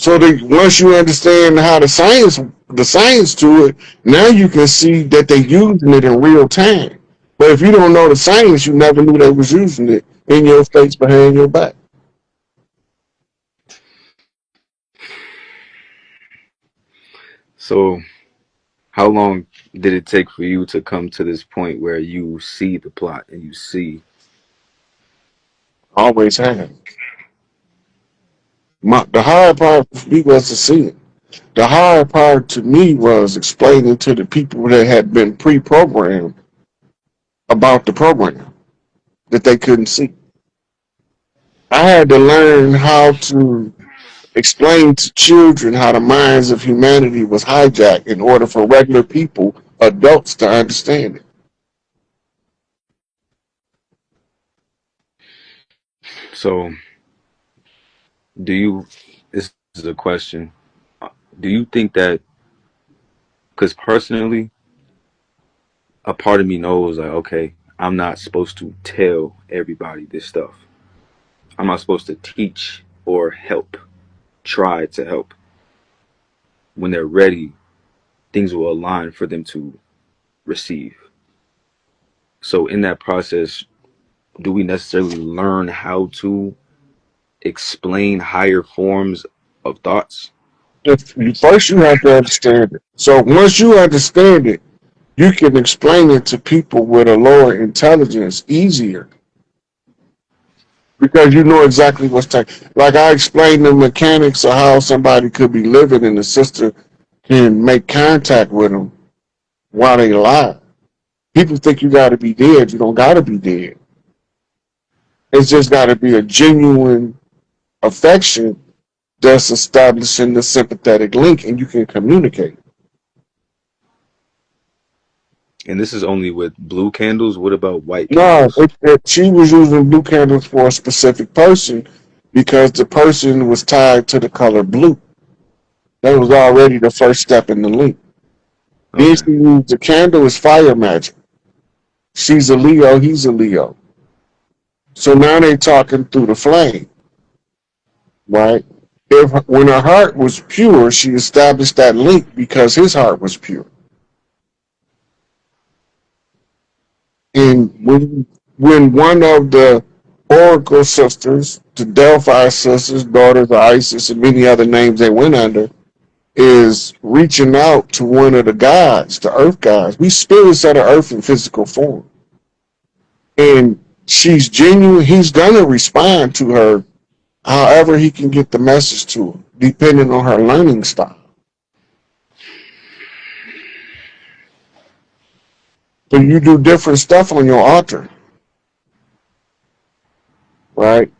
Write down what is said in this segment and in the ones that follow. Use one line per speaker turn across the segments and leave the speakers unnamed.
So once you understand how the science to it, now you can see that they're using it in real time. But if you don't know the science, you never knew they was using it in your face, behind your back.
So, how long did it take for you to come to this point where you see the plot and you see?
Always have. The hard part for me was to see it. The hard part to me was explaining to the people that had been pre-programmed about the program that they couldn't see. I had to learn how to explain to children how the minds of humanity was hijacked in order for regular people, adults, to understand it.
So, do you? This is a question. Do you think that? Because personally, a part of me knows like, okay, I'm not supposed to tell everybody this stuff. I'm not supposed to teach or help, try to help. When they're ready, things will align for them to receive. So in that process, do we necessarily learn how to explain higher forms of thoughts?
First, you have to understand it. So once you understand it, you can explain it to people with a lower intelligence easier because you know exactly what's taking. Like I explained the mechanics of how somebody could be living and the sister can make contact with them while they alive. People think you got to be dead. You don't got to be dead. It's just got to be a genuine affection that's establishing the sympathetic link, and you can communicate.
And this is only with blue candles. What about white
No,
candles?
she was using blue candles for a specific person because the person was tied to the color blue. That was already the first step in the link. Then
Okay.
she used the candle as fire magic. She's a Leo, he's a Leo. So now they talking through the flame, right? If when her heart was pure, she established that link because his heart was pure. And when one of the Oracle sisters, the Delphi sisters, daughters of Isis, and many other names they went under, is reaching out to one of the gods, the earth gods. We spirits of the earth in physical form. And she's genuine, he's gonna respond to her however he can get the message to her, depending on her learning style. So you do different stuff on your altar, right?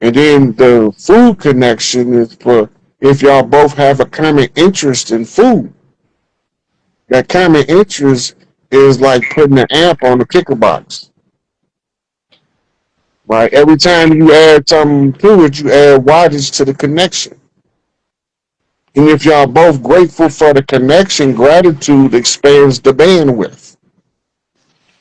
And then the food connection is for if y'all both have a common interest in food. That common interest is like putting an amp on the kicker box, right? Every time you add something to it, you add wattage to the connection. And if y'all both grateful for the connection, gratitude expands the bandwidth,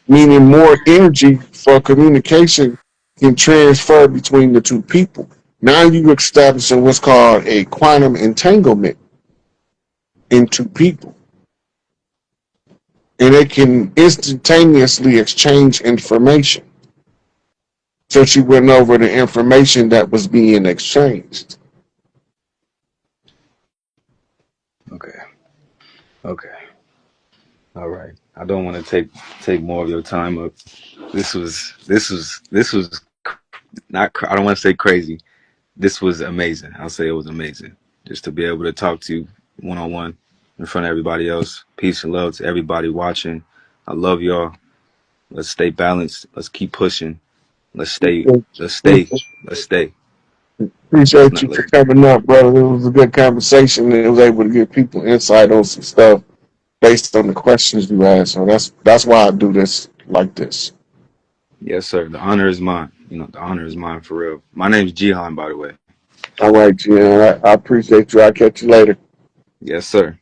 meaning more energy for communication can transfer between the two people. Now you establishing what's called a quantum entanglement in two people, and they can instantaneously exchange information. So she went over the information that was being exchanged.
Okay. Okay. All right. I don't want to take more of your time up. This was not. I don't want to say crazy. This was amazing. I'll say it was amazing. Just to be able to talk to you one on one in front of everybody else. Peace and love to everybody watching. I love y'all. Let's stay balanced. Let's keep pushing. Let's stay. Let's stay. Let's stay. Let's
Appreciate
not
you
let.
for coming up, brother. It was a good conversation. It was able to give people insight on some stuff based on the questions you asked. So that's why I do this like this.
Yes, sir. The honor is mine. The honor is mine for real. My name's Jihan, by the way.
All right, Jen. I appreciate you. I'll catch you later.
Yes, sir.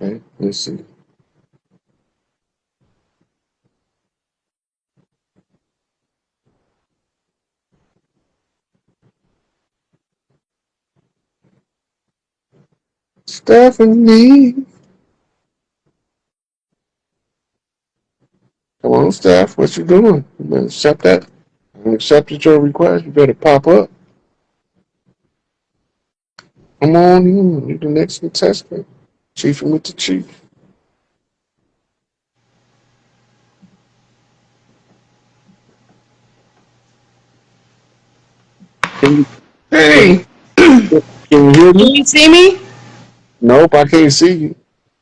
Okay, let's see. Stephanie. Come on, Steph. What you doing? You better accept that. I accepted your request. You better pop up. Come on in. You're the next contestant. Chiefing with the chief. Can you, can,
Hey,
can you hear
can
me?
you see me?
Nope, I can't see you.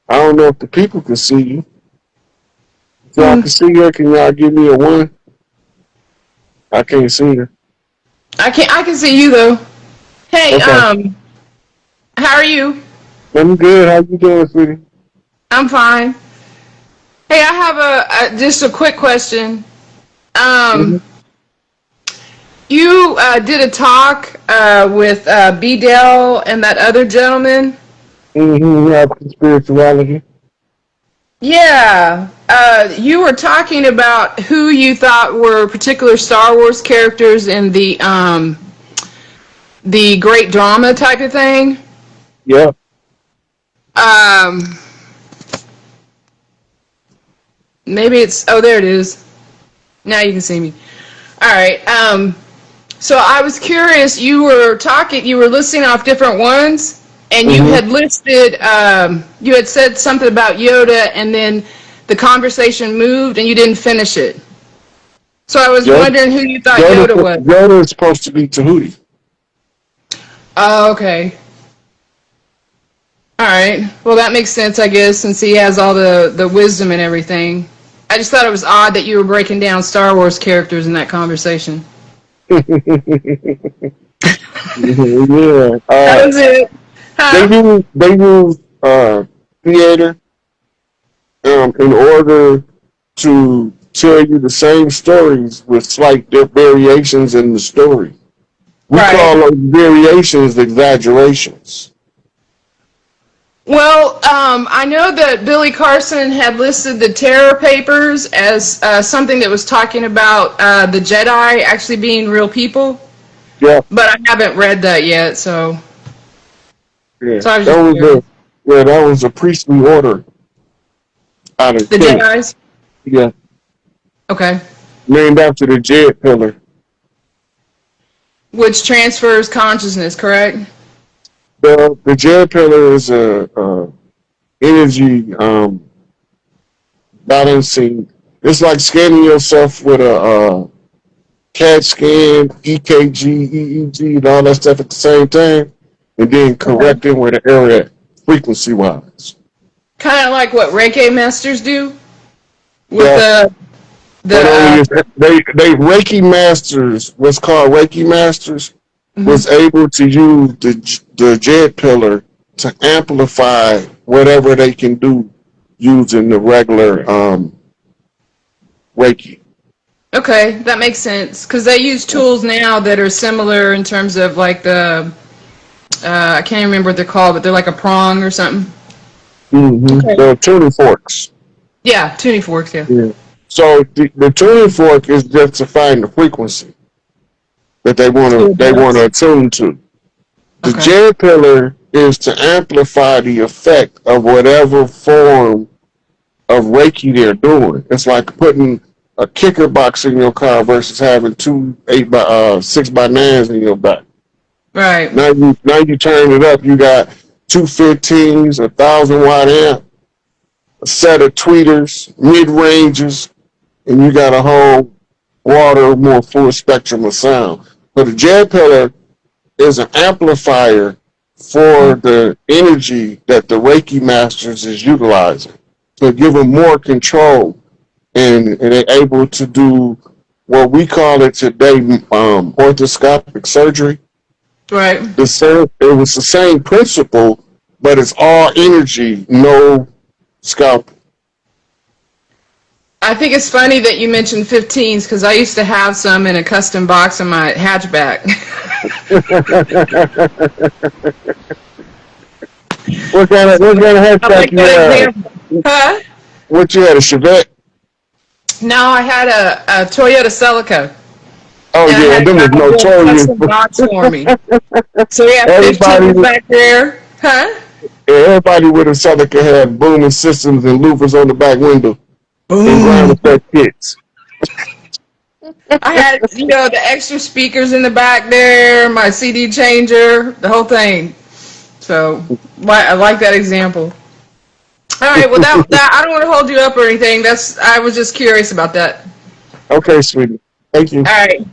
I don't know if the people can see you. If y'all
Hmm.
can see her, can y'all give me a one? I can't see her.
I can see you though. Hey,
Okay.
how are you?
I'm good. How you doing, sweetie?
I'm fine. Hey, I have just a quick question.
Mm-hmm.
Um, you did a talk with B. Dell and that other gentleman.
Mm-hmm. We have spirituality.
Yeah, you were talking about who you thought were particular Star Wars characters in the great drama type of thing.
Yep.
Um, maybe it's, oh, there it is. Now you can see me. All right. So I was curious. You were listing off different ones, and you
Mm-hmm.
had listed. You had said something about Yoda, and then the conversation moved, and you didn't finish it. So I was
Yoda,
wondering who you thought
Yoda,
Yoda was.
Yoda is supposed to be Tahuti.
Oh, okay. All right. Well, that makes sense, I guess, since he has all the wisdom and everything. I just thought it was odd that you were breaking down Star Wars characters in that conversation.
Yeah.
That was it.
They
Huh?
use theater in order to tell you the same stories with slight variations in the story. We call
Right.
those variations exaggerations.
Well, I know that Billy Carson had listed the Terror Papers as something that was talking about the Jedi actually being real people,
Yeah,
but I haven't read that yet, so
yeah.
so I was
That
just
was
curious.
that was a priestly order out of
The
Kenya.
Jedi's?
Yeah,
Okay.
named after the Jed pillar.
Which transfers consciousness, correct?
The Jed pillar is a energy balancing. It's like scanning yourself with a CAT scan, EKG, EEG, and all that stuff at the same time, and then
Okay.
correcting where the error at frequency wise.
Kind of like what Reiki masters do with
Yeah,
the
but only if they Reiki masters, what's called Reiki masters,
mhm.
was able to use the Jet pillar to amplify whatever they can do using the regular Reiki.
Okay, that makes sense because they use tools now that are similar in terms of like the I can't even remember what they're called, but they're like a prong or something.
Mm-hmm.
Okay.
The tuning forks.
Yeah, tuning forks. Yeah.
Yeah. So the tuning fork is just to find the frequency that
To
they want to
adjust.
attune to. The
Okay.
J pillar is to amplify the effect of whatever form of Reiki they're doing. It's like putting a kicker box in your car versus having two 6x9s in your back.
Right.
Now you turn it up. You got two 15s, 1,000 watt amp, a set of tweeters, mid ranges, and you got a whole broader, more full spectrum of sound. But the J pillar is an amplifier for the energy that the Reiki masters is utilizing to give them more control, and they're able to do what we call it today orthoscopic surgery.
Right.
It was the same principle, but it's all energy, no scalpel.
I think it's funny that you mentioned 15s because I used to have some in a custom box in my hatchback.
What kind of
I
hatchback
like
you
that
had?
example. Huh?
What you had, a Chevette?
No, I had a Toyota Celica,
Oh
and I
yeah,
had a
them
guy
was
build a
notorious.
custom box for me. So we have
Everybody
15s back there. Huh?
Everybody with a Celica had booming systems and louvers on the back window and ground
Boom.
effect kits.
I had, the extra speakers in the back there, my CD changer, the whole thing. So, I like that example. All right, well, that I don't want to hold you up or anything. I was just curious about that.
Okay, sweetie. Thank you.
All right,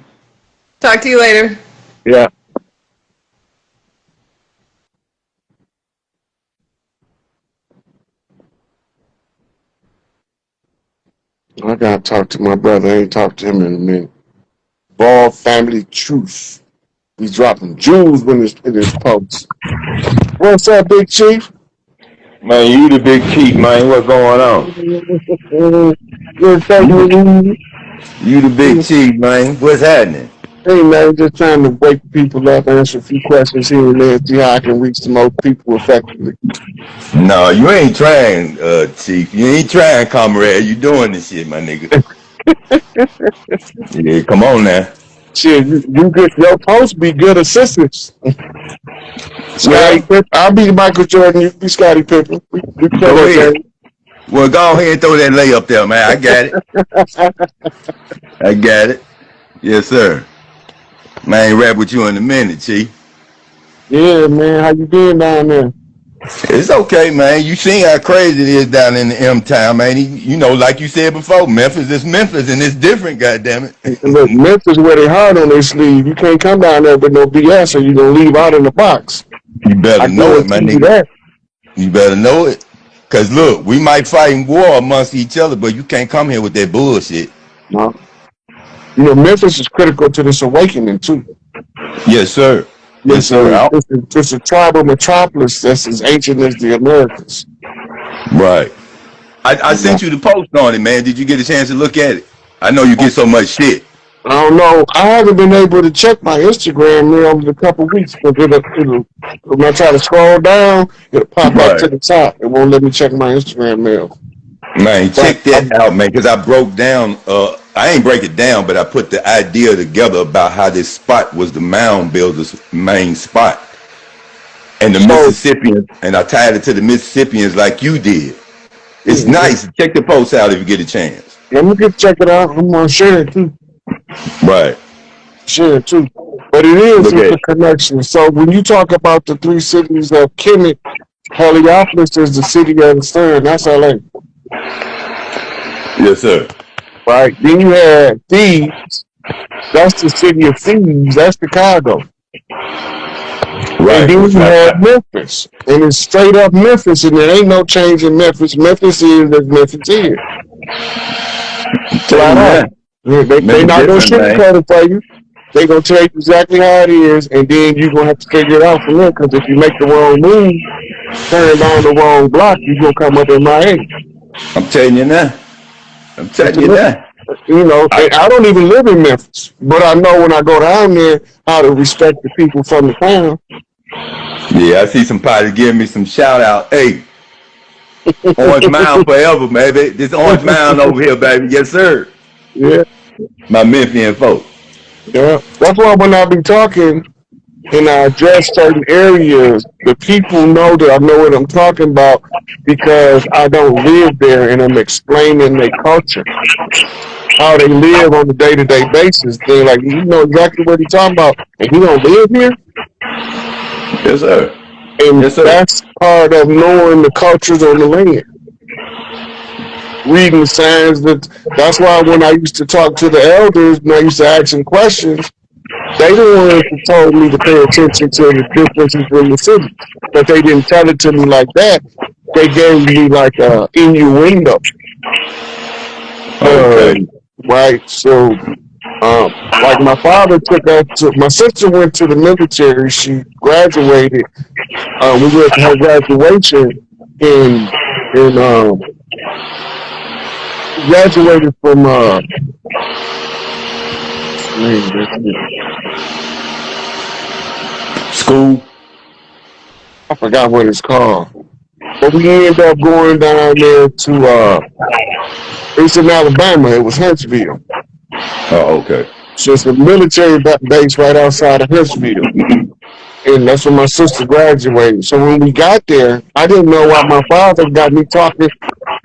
talk to you later.
Yeah. I gotta talk to my brother. I ain't talked to him in a minute. Ball family truth. He's dropping jewels in his posts. What's up, Big Chief?
Man, you the big chief, man. What's going on?
Good
You
talking
the,
to
you the big
you.
chief, man. What's happening?
Hey man, just trying to wake people up, answer a few questions here and there, see how I can reach the most people effectively.
No, you ain't trying, chief. You ain't trying, comrade. You doing this shit, my nigga. Yeah, come on now.
Shit, you get your post be good assistance. Scotty
Well,
Pippen. I'll be Michael Jordan, you be Scotty Pippen. We play
go
that
ahead.
game.
Well, go ahead and throw that layup there, man. I got it. I got it. Yes, sir. Man, I ain't rap with you in a minute, chief.
Yeah, man, how you doing down there?
It's okay, man. You seen how crazy it is down in the M town, man. You know, like you said before, Memphis is Memphis, and it's different. Goddamn
And
it.
look, Memphis wear their heart on their sleeve. You can't come down there with no BS or you're gonna leave out in the box.
You
I
better know it, my
guarantee you
nigga.
that.
You better know it. Cause look, we might fight in war amongst each other, but you can't come here with that bullshit.
No. Memphis is critical to this awakening too.
Yes, sir. Yes,
It's
sir.
it's a tribal metropolis that's as ancient as the Americas.
Right. I
You know?
sent you the post on it, man. Did you get a chance to look at it? I know you get so much shit.
I don't know. I haven't been able to check my Instagram there over the couple weeks because when I try to scroll down, it'll pop back to
Right.
the top. It won't let me check my Instagram mail.
Man,
But
check that out, man, because I broke down, I ain't break it down, but I put the idea together about how this spot was the mound builders' main spot. And the
so
Mississippians, and I tied it to the Mississippians like you did. It's
yeah,
nice. Check the post out if you get a chance.
let me get check it out. I'm gonna share it too.
Right.
Share it too. But it's
Look at
a
it.
connection. So when you talk about the three cities of Kemet, Heliopolis is the city of the sun. That's LA.
Yes, sir.
Right. Then you had Thebes. That's the city of Thebes. That's Chicago. And
Right.
then
Which
you
my
had Memphis. And it's straight up Memphis, and there ain't no change in Memphis. Memphis is as Memphis is.
tell
Flat
you
out.
now.
They
Memphis
not gonna
different, man.
sugarcoat it for you. They gonna tell you exactly how it is, and then you're gonna have to figure it out from there. Because if you make the wrong move, turn down the wrong block, you're gonna come up in my head.
I'm telling you now. I'm telling you now. I,
And I don't even live in Memphis, but I know when I go down there how to respect the people from the town.
yeah, I see some pilots giving me some shout out. Hey, Orange Mound forever, baby. This Orange Mound over here, baby. Yes, sir.
Yeah,
My Memphian folks.
yeah. That's why when I be talking and I address certain areas, the people know that I know what I'm talking about because I don't live there and I'm explaining their culture, how they live on a day-to-day basis. They're like, you know exactly what he's talking about, and he don't live here.
Yes, sir.
And
Yes, sir.
that's part of knowing the cultures on the land. Reading the signs. That's why when I used to talk to the elders and I used to ask them questions, they the ones that told me to pay attention to the differences in the cities. But they didn't tell it to me like that. They gave me like a innuendo. Uh,
Okay.
right. So, like my father took us to. My sister went to the military. She graduated. We went to her graduation in graduated from what's the name of that shit?
School.
I forgot what it's called. But we ended up going down there to it's in Alabama. It was Huntsville.
Oh, okay.
So it's a military base right outside of Huntsville. and that's when my sister graduated. So when we got there, I didn't know why my father got me talking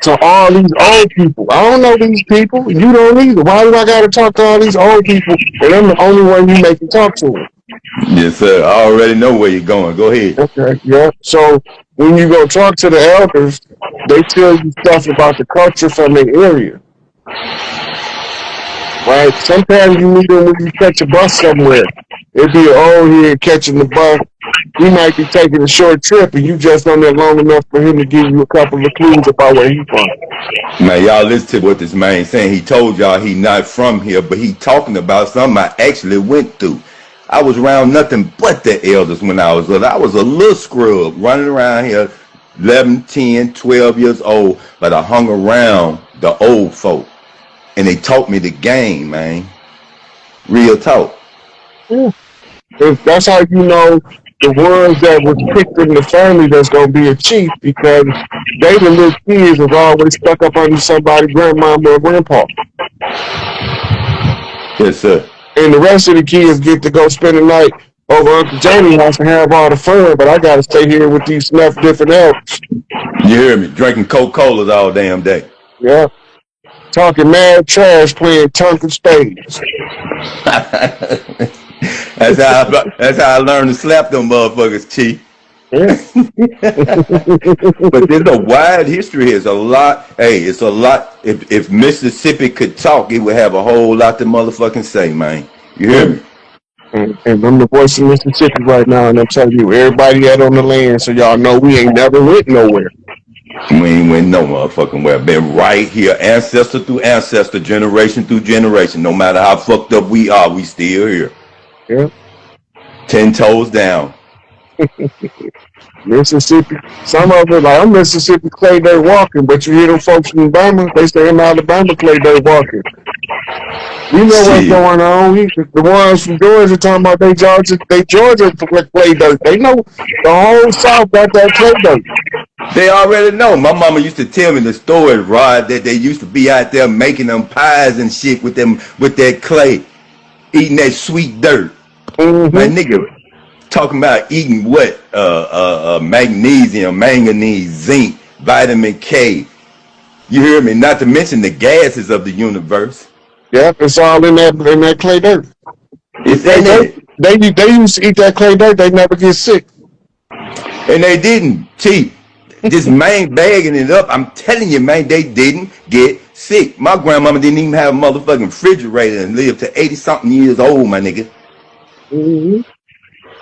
to all these old people. I don't know these people. You don't either. Why do I got to talk to all these old people? And I'm the only one you make me talk to them.
Yes, sir. I already know where you're going. Go ahead.
Okay, yeah. So when you go talk to the elders, they tell you stuff about the culture from their area, right? Sometimes you meet them when you catch a bus somewhere. It'd be an old here catching the bus. He might be taking a short trip, and you just on there long enough for him to give you a couple of clues about where he's from.
Now, y'all listen to what this man saying. He told y'all he not from here, but he talking about something I actually went through. I was around nothing but the elders when I was little. I was a little scrub running around here, 11, 10, 12 years old, but I hung around the old folk, and they taught me the game, man. Real talk.
Yeah. If that's how you know the ones that was picked in the family that's gonna be a chief, because they the little kids was always stuck up under somebody's grandmama or grandpa.
Yes, sir.
And the rest of the kids get to go spend the night over Uncle Johnny's house and have all the fun, but I gotta stay here with these snuff different elders.
You hear me? Drinking Coca-Colas all damn day.
Yeah. Talking mad trash, playing Tonkin spades.
That's how I learned to slap them motherfuckers, Chief.
Yeah.
But there's a wide history here. It's a lot. Hey, it's a lot. If Mississippi could talk, it would have a whole lot to motherfucking say, man. You hear me?
And I'm the voice of Mississippi right now, and I'm telling you, everybody out on the land, so y'all know we ain't never went nowhere.
We ain't went no motherfucking where. Been right here, ancestor through ancestor, generation through generation. No matter how fucked up we are, we still here.
Yeah.
10 toes down.
Mississippi. Some of it, like I'm Mississippi clay dirt walking, but you hear them folks from Alabama, they say I'm Alabama clay dirt walking. We know what's going on. The ones from Georgia talking about they Georgia clay dirt. They know the whole South got that clay dirt.
They already know. My mama used to tell me the story, Rod, that they used to be out there making them pies and shit with that clay, eating that sweet dirt.
Mm-hmm.
My nigga, talking about eating what? Magnesium, manganese, zinc, vitamin K. You hear me? Not to mention the gases of the universe.
Yep, it's all in that clay dirt.
It's in it.
They used to eat that clay dirt. They never get sick.
And they didn't. Cheap. Just man bagging it up. I'm telling you, man, they didn't get sick. My grandmama didn't even have a motherfucking refrigerator and lived to 80-something years old, my nigga.
Mm-hmm.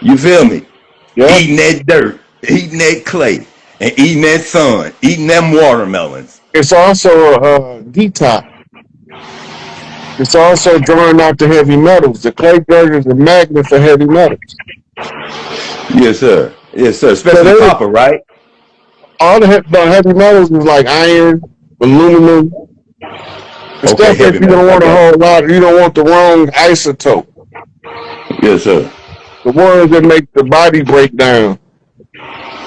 You feel me?
Yep.
Eating that dirt, eating that clay, and eating that sun, eating them watermelons.
It's also a detox. It's also drawing out the heavy metals. The clay dirt is a magnet for heavy metals.
Yes, sir. Yes, sir. Especially so copper, right?
All the heavy metals is like iron, aluminum. The stuff that you don't want a whole lot. You don't want the wrong isotope.
Yes, sir.
The ones that make the body break down,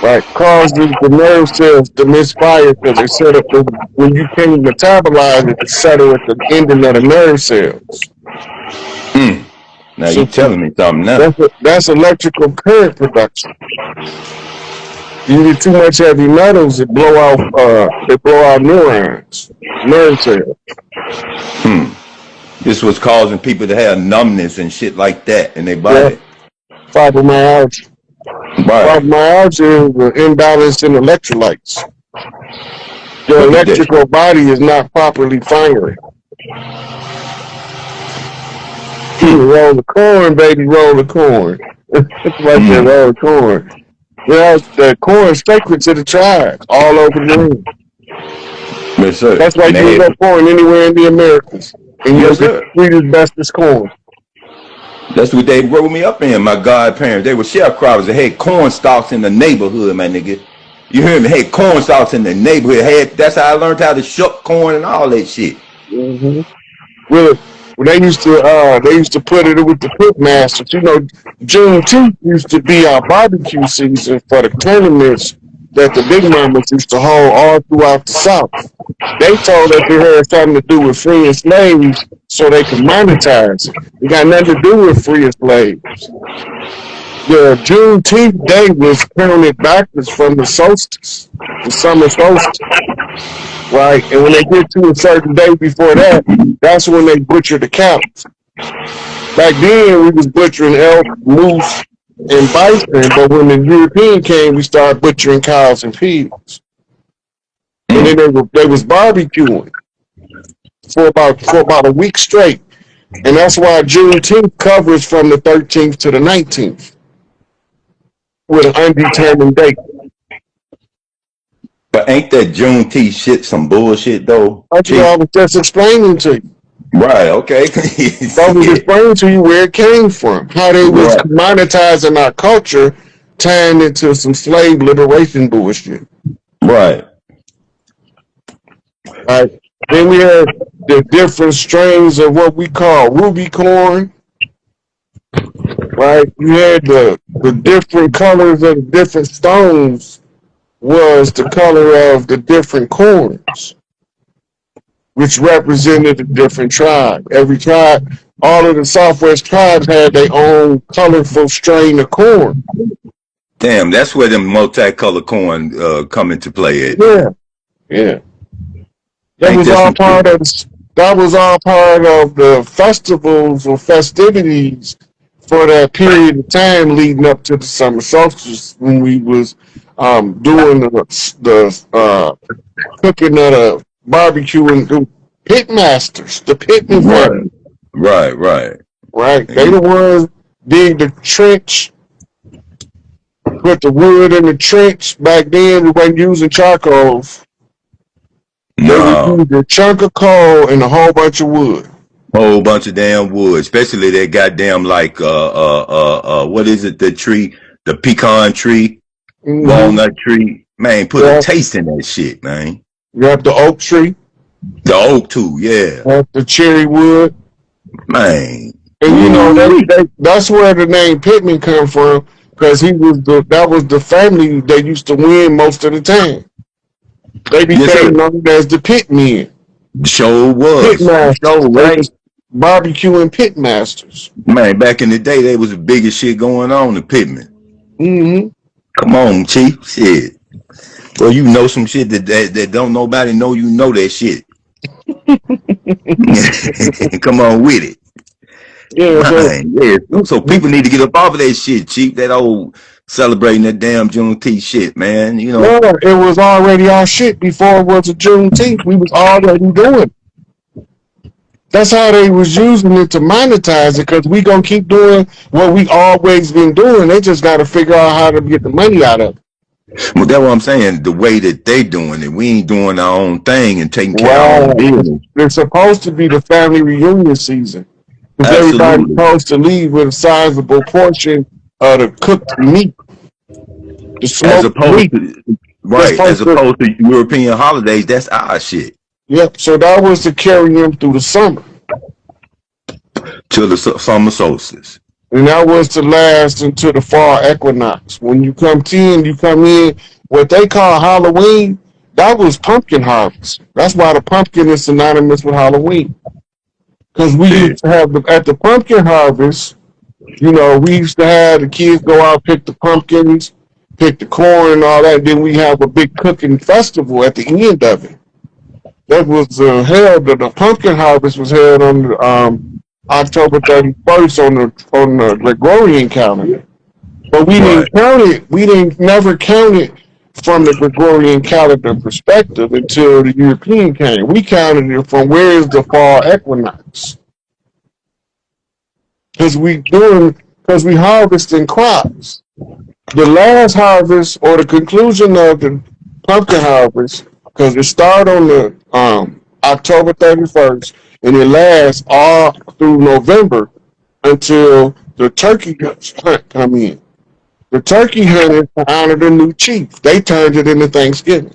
right? Cause the nerve cells to misfire because they set up when you can't metabolize it, it's settle at the ending of the nerve cells.
Now so you're telling me something now.
That's electrical current production. You get too much heavy metals, it blow out neurons, nerve cells.
This was causing people to have numbness and shit like that in their body.
Yeah. Fibromyalgia. Right. Fibromyalgia is an imbalance in electrolytes. Your electrical body is not properly firing. Roll the corn, baby, roll the corn. It's like that, roll the corn. Yeah, the corn is sacred to the tribes all over the room.
Yes, sir.
That's why you can get corn anywhere in the Americas. And you'll get the sweetest, bestest corn. That's
what they grew me up in, my godparents. They were sharecroppers. They had corn stalks in the neighborhood, my nigga. You hear me? They had corn stalks in the neighborhood. That's how I learned how to shuck corn and all that shit.
Mm-hmm. Well, they used to put it with the pit masters. You know, Juneteenth used to be our barbecue season for the tournaments that the big mamas used to hold all throughout the South. They told us it had something to do with freeing slaves so they could monetize it. It got nothing to do with freeing slaves. The Juneteenth day was counted backwards from the solstice, the summer solstice, right? And when they get to a certain day before that, that's when they butcher the cows. Back then, we was butchering elk, moose, and bison, but when the European came, we started butchering cows and pigs. And then they was barbecuing for about a week straight. And that's why Juneteenth covers from the 13th to the 19th with an undetermined date.
But ain't that Juneteenth shit some bullshit though?
That's what I was just explaining to you.
Right, okay.
I was explaining to you where it came from, how they was
Right.
monetizing our culture, tying it to some slave liberation bullshit.
Right.
Right. Then we had the different strains of what we call ruby corn. Right. You had the different colors of the different stones was the color of the different corns, which represented a different tribe. Every tribe, all of the Southwest tribes had their own colorful strain of corn.
Damn, that's where them multicolored corn come into play at.
Yeah, yeah. That
Ain't
was
there
all
some
part
shit?
of that was all part of the festivals or festivities for that period of time leading up to the summer solstice when we was doing the cooking of the barbecuing the pit masters, the pitman
Right.
family,
Right, right.
right? They
And
the ones dig the trench, put the wood in the trench. Back then, we wasn't using charcoals. They would
no,
use a chunk of coal and a whole bunch of wood.
whole bunch of damn wood, especially that goddamn like what is it? The tree, the pecan tree,
Mm-hmm.
walnut tree. Man, put a
Yeah,
taste in that shit, man.
you have the oak tree,
The oak too, yeah,
you have the cherry wood,
man.
and you know
Ooh-wee.
that's where the name Pitman come from because that was the family they used to win most of the time. They
Yes, sir.
became known as the Pitmen,
Show
pit
was for
masters.
sure,
They
right?
was barbecuing pit masters.
Man, back in the day, there was the biggest shit going on in Pittman.
Mm-hmm.
Come on, Chief. Shit. Well, you know some shit that don't nobody know you know that shit. Come on with it.
Yeah, so
Man, yeah. So people need to get up off of that shit, Chief. That old celebrating that damn Juneteenth shit, man. You
no,
know.
it was already our shit before it was a Juneteenth. We was already doing it. That's how they was using it to monetize it because we gonna keep doing what we always been doing. They just got to figure out how to get the money out of it.
Well, that's what I'm saying. The way that they doing it, we ain't doing our own thing and taking care of our own
Wow.
business.
It's supposed to be the family reunion season because everybody's
Absolutely.
supposed to leave with a sizable portion of the cooked meat, the
As
smoked
opposed
meat.
to
They're
right, as
supposed to,
opposed to European holidays, that's our shit.
yep. So that was to carry them through the summer.
Till the summer solstice.
And that was to last until the fall equinox. When you come in, what they call Halloween, that was pumpkin harvest. That's why the pumpkin is synonymous with Halloween. Because we
Yeah.
used to have, at the pumpkin harvest, we used to have the kids go out, pick the pumpkins, pick the corn and all that. Then we have a big cooking festival at the end of it. That was held, the pumpkin harvest was held on October 31st on the Gregorian calendar. But we
Right.
didn't count it. We didn't never count it from the Gregorian calendar perspective until the European came. We counted it from where is the fall equinox because we harvesting crops. The last harvest or the conclusion of the pumpkin harvest, because it started on the October 31st and it lasts all through November until the turkey hunt come in. The turkey hunt is to honor the new chief. They turned it into Thanksgiving.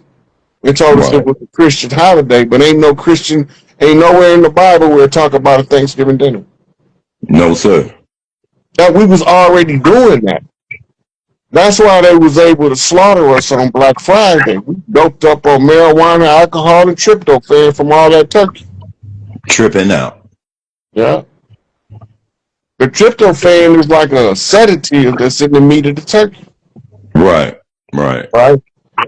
They told us it
Right.
was a Christian holiday, but ain't nowhere in the Bible where it talk about a Thanksgiving dinner.
No, sir.
That we was already doing that. That's why they was able to slaughter us on Black Friday. We doped up on marijuana, alcohol, and tryptophan from all that turkey.
Tripping out.
Yeah. The The tryptophan is like a sedative that's in the meat of the turkey.
Right. Right.
Right?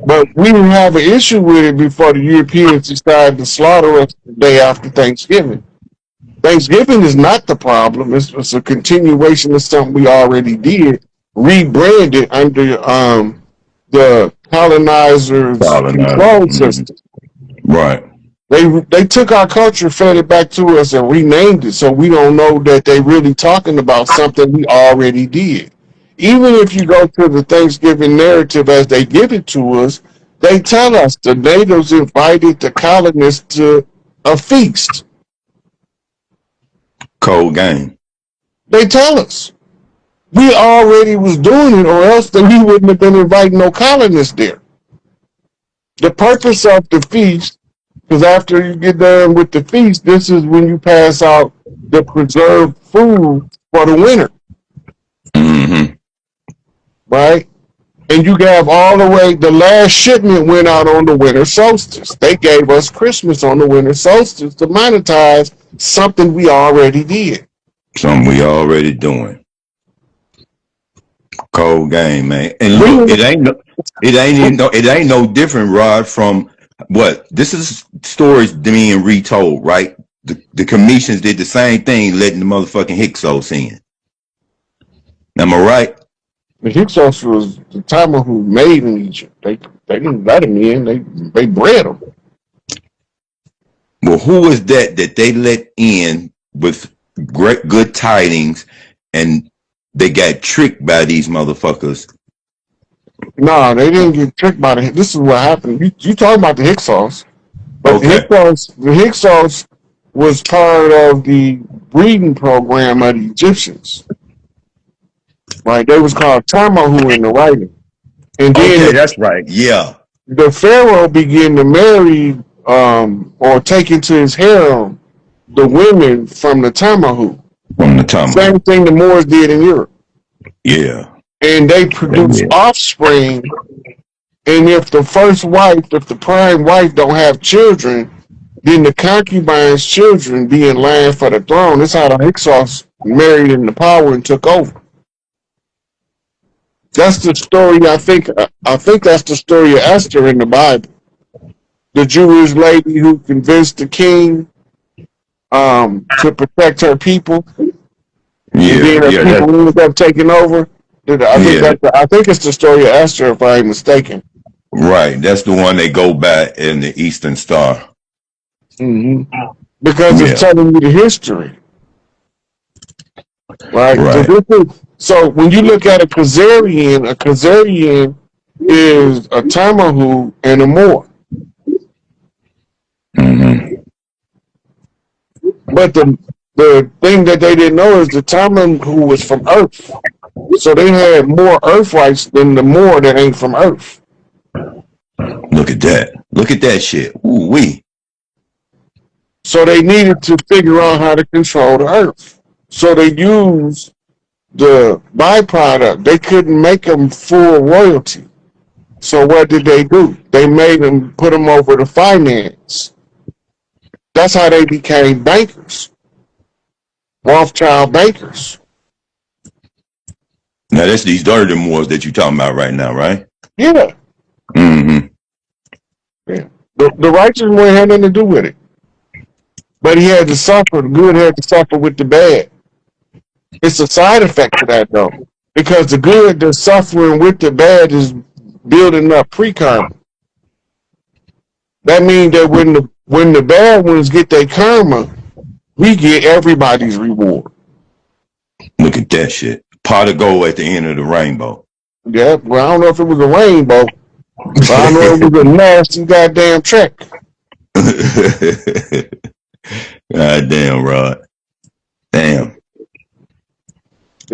But we didn't have an issue with it before the Europeans decided to slaughter us the day after Thanksgiving. Thanksgiving is not the problem. It's a continuation of something we already did, rebranded under the colonizers'
Colonizer.
control system.
Right.
They took our culture, fed it back to us, and renamed it, so we don't know that they really talking about something we already did. Even if you go to the Thanksgiving narrative as they give it to us, they tell us the natives invited the colonists to a feast.
Cold game.
They tell us. We already was doing it, or else then we wouldn't have been inviting no colonists there. The purpose of the feast, because after you get done with the feast, this is when you pass out the preserved food for the winter,
Mm-hmm.
right? And you have all the way, the last shipment went out on the winter solstice. They gave us Christmas on the winter solstice to monetize something we already did.
Something we already doing. Cold game, man. And look, it ain't no different, Rod, from what this is stories being retold, right? The Commissions did the same thing, letting the motherfucking Hyksos in. Am I right?
The Hyksos was the timer who made in Egypt. They didn't let him in. They bred him.
Well, who is that they let in with great good tidings, and they got tricked by these motherfuckers?
No, they didn't get tricked by the. This is what happened. You talking about the Hyksos, but
Okay.
the Hyksos was part of the breeding program of the Egyptians. Right? They was called Tamahu in the writing, and then
Okay, that's right. Yeah.
the pharaoh began to marry or take into his harem the women from the Tamahu.
From the Tama.
Same thing the Moors did in Europe.
Yeah.
And they produce offspring. And if the first wife, if the prime wife don't have children, then the concubine's children be in line for the throne. That's how the Hyksos married into power and took over. That's the story. I think that's the story of Esther in the Bible. The Jewish lady who convinced the king to protect her people, and then her people ended up taking over. I think it's the story of Esther, if I'm mistaken.
Right. That's the one they go by in the Eastern Star.
Mm-hmm. Because it's telling you the history. Right. So when you look at a Khazarian is a Tamahu and a Moor.
Mm-hmm.
But the thing that they didn't know is the Tamahu was from Earth. So they had more Earth rights than the Moor that ain't from Earth.
Look at that. Look at that shit. Ooh wee.
So they needed to figure out how to control the Earth. So they used the byproduct. They couldn't make them full royalty. So what did they do? They made them put them over to finance. That's how they became bankers. Rothschild bankers.
Now that's these dirty Moors that you talking about right now, right?
Yeah.
Mm-hmm.
Yeah. The righteous one had nothing to do with it. But he had to suffer. The good had to suffer with the bad. It's a side effect to that, though. Because the good that's suffering with the bad is building up pre-karma. That means that when the bad ones get their karma, we get everybody's reward.
Look at that shit. Pot of gold at the end of the rainbow.
Yeah, well, I don't know if it was a rainbow, but I know it was a nasty goddamn trick.
God damn, Rod. Damn.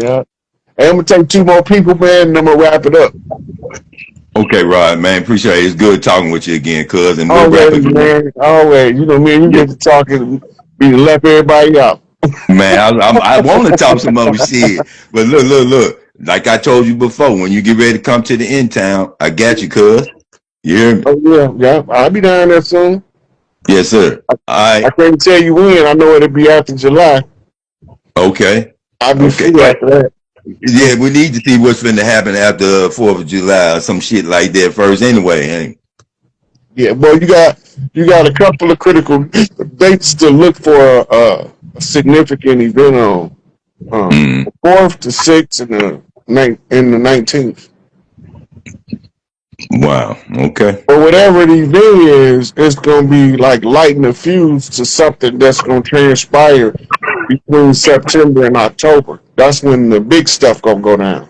Yeah. Hey, I'm going to take two more people, man, and I'm going to wrap it up.
Okay, Rod, man. Appreciate it. It's good talking with you again, cuz. And we'll
Always, man. Always. You know, me and you get to talking, be left everybody out.
Man, I want to talk some other shit. But look. Like I told you before, when you get ready to come to the end town, I got you, cuz. You hear me?
Oh, yeah. I'll be down there soon.
Yes, sir. All right.
I can't tell you when. I know it'll be after July.
Okay.
I'll be
Okay.
free after that.
Yeah, we need to see what's going to happen after 4th of July or some shit like that first anyway. Hey?
Yeah, boy, you got a couple of critical dates to look for a significant event on.
Mm,
The 4th, the 6th, and the 19th.
wow. Okay.
But whatever the event is, it's gonna be like lighting a fuse to something that's gonna transpire between September and October. That's when the big stuff gonna go down.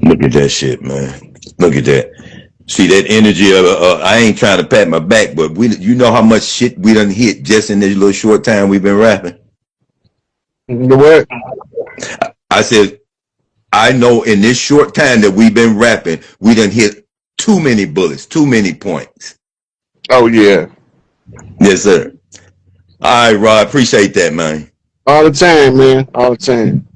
Look at that shit, man. Look at that. See that energy of I ain't trying to pat my back, but you know how much shit we done hit just in this little short time we've been rapping.
You know what?
I said I know in this short time that we've been rapping, we done hit too many bullets, too many points.
Oh yeah,
Yes, sir. All right, Rod. Appreciate that, man.
all the time, man, all the time.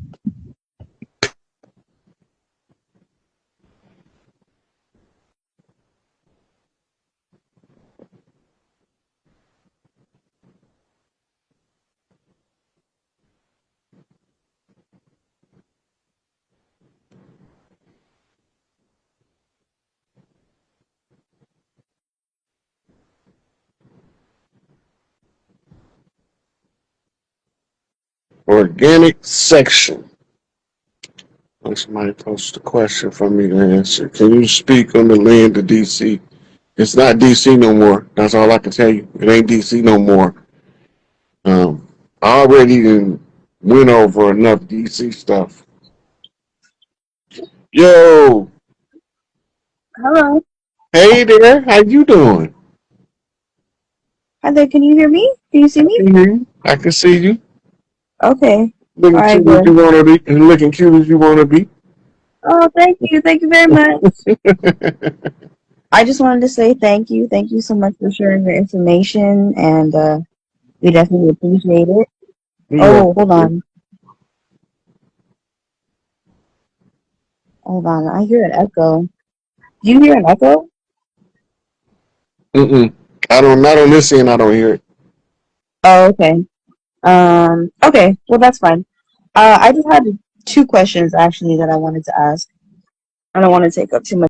Organic section. Somebody posted a question for me to answer. Can you speak on the land of DC? It's not DC no more. That's all I can tell you. It ain't DC no more. I already went over enough DC stuff. Yo,
Hello.
hey there, how you doing?
Hi there. Can you hear me? Can you see
I
me?
can hear you. I can see you.
Okay. All
Looking
right,
cute as you
good.
wanna be, and looking cute as you wanna be.
Oh, thank you. Thank you very much. I just wanted to say thank you. Thank you so much for sharing your information, and we definitely appreciate it.
You
Oh, hold
welcome.
on. Hold on. I hear an echo. Do you hear an echo?
Mm-mm. I don't. Not on this end. I don't hear it.
Oh, okay. Okay. Well, that's fine. I just had two questions actually that I wanted to ask. I don't want to take up too much